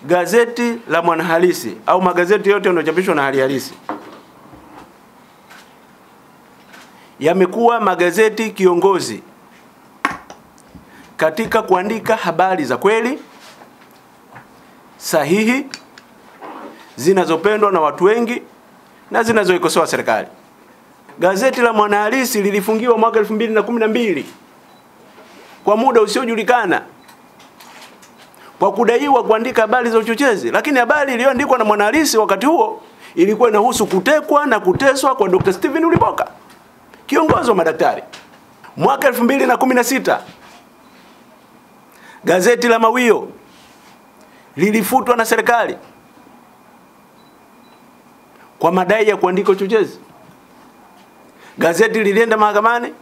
gazeti la Mwanahalisi au magazeti yote yanayochapishwa na Hali Halisi yamekuwa magazeti kiongozi katika kuandika habari za kweli, sahihi, zinazopendwa na watu wengi na zinazoikosoa serikali. Gazeti la Mwanahalisi lilifungiwa mwaka 2012 kwa muda usiojulikana kwa kudaiwa kuandika habari za uchochezi, lakini habari iliyoandikwa na Mwanahalisi wakati huo ilikuwa inahusu kutekwa na kuteswa kwa Dr. Steven Uliboka, kiongozi wa madaktari. Mwaka 2016 gazeti la Mawio lilifutwa na serikali kwa madai ya kuandika uchochezi. Gazeti lilienda mahakamani,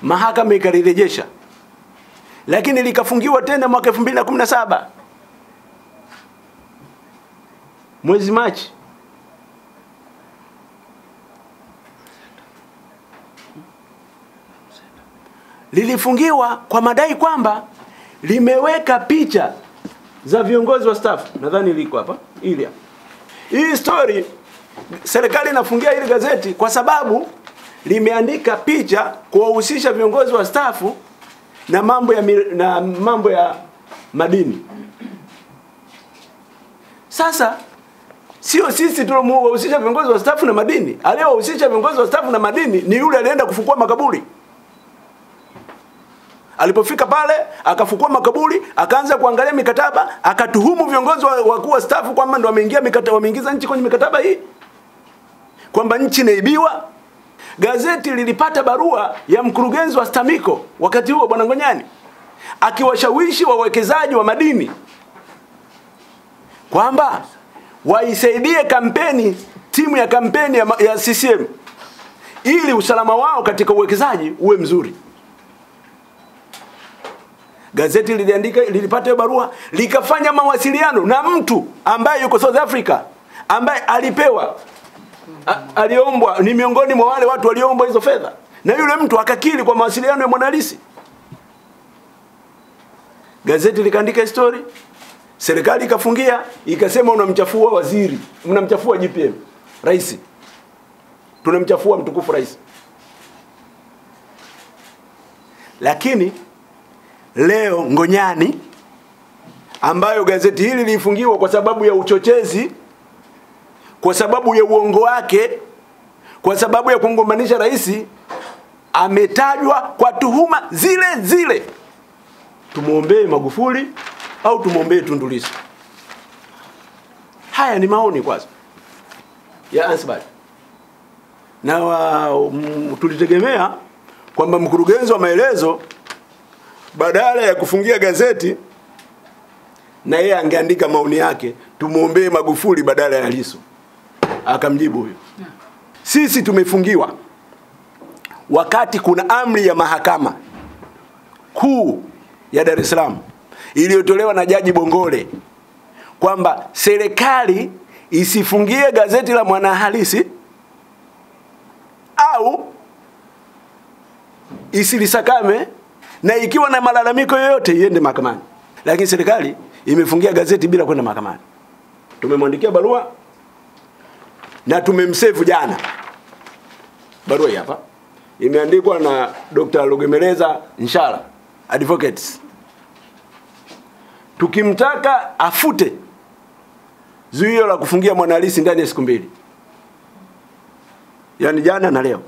mahakama ikalirejesha, lakini likafungiwa tena mwaka 2017 mwezi Machi. Lilifungiwa kwa madai kwamba limeweka picha za viongozi wa staff. Nadhani liko hapa, ili hapa. Hii story serikali inafungia hili gazeti kwa sababu limeandika picha kuwahusisha viongozi wa staff na mambo ya madini. Sasa sio sisi tunamuhusisha viongozi wa staff na madini. Aliyewahusisha viongozi wa staff na madini ni yule alienda kufukua makaburi. Alipofika pale akafukua makaburi, akaanza kuangalia mikataba, akatuhumu viongozi wakuu wa staff kwamba ndio wameingiza nchi kwenye mikataba hii, kwamba nchi inaibiwa. Gazeti lilipata barua ya mkurugenzi wa Stamiko wakati huo, Bwana Ngonyani, akiwashawishi wawekezaji wa madini kwamba waisaidie kampeni, timu ya kampeni ya CCM, ili usalama wao katika uwekezaji uwe mzuri. Gazeti lilipata barua, likafanya mawasiliano na mtu ambaye yuko South Africa, ambaye alipewa aliombwa, ni miongoni mwa wale watu walioomba hizo fedha, na yule mtu akakiri kwa mawasiliano ya Mwanahalisi. Gazeti likaandika story, serikali ikafungia, ikasema unamchafua waziri, mnamchafua GPM, rais. Tunamchafua mtukufu rais. Lakini leo Ngonyani, ambayo gazeti hili lilifungiwa kwa sababu ya uchochezi, kwa sababu ya uongo wake, kwa sababu ya kungombanisha rais, ametajwa kwa tuhuma zile zile. Tumuombee Magufuli au tumuombee Tundu Lissu? Haya ni maoni kwanza ya Ansbari. Na tulitegemea kwamba mkurugenzi wa maelezo badala ya kufungia gazeti na yeye angeandika maoni yake, tumuombee Magufuli badala ya Lissu. Akamjibu huyo, sisi tumefungiwa wakati kuna amri ya mahakama kuu ya Dar es Salaam iliyotolewa na Jaji Bongole kwamba serikali isifungie gazeti la Mwanahalisi au isilisakame, na ikiwa na malalamiko yoyote iende mahakamani. Lakini serikali imefungia gazeti bila kwenda mahakamani. Tumemwandikia barua na tumemsave jana. Barua hii hapa imeandikwa na Dr. Lugemeleza Nshala Advocates, tukimtaka afute zuio la kufungia Mwanahalisi ndani ya siku 2. Yaani jana na leo,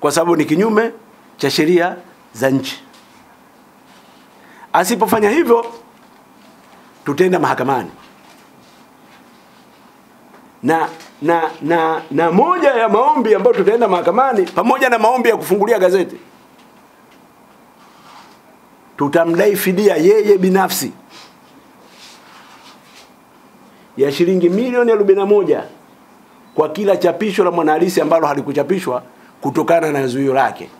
kwa sababu ni kinyume cha sheria za nchi. Asipofanya hivyo tutaenda mahakamani. Na moja ya maombi ambayo tutaenda mahakamani, pamoja na maombi ya kufungulia gazeti, tutamdai fidia yeye binafsi ya shilingi milioni 41 kwa kila chapisho la Mwanahalisi ambalo halikuchapishwa kutokana na zuio lake.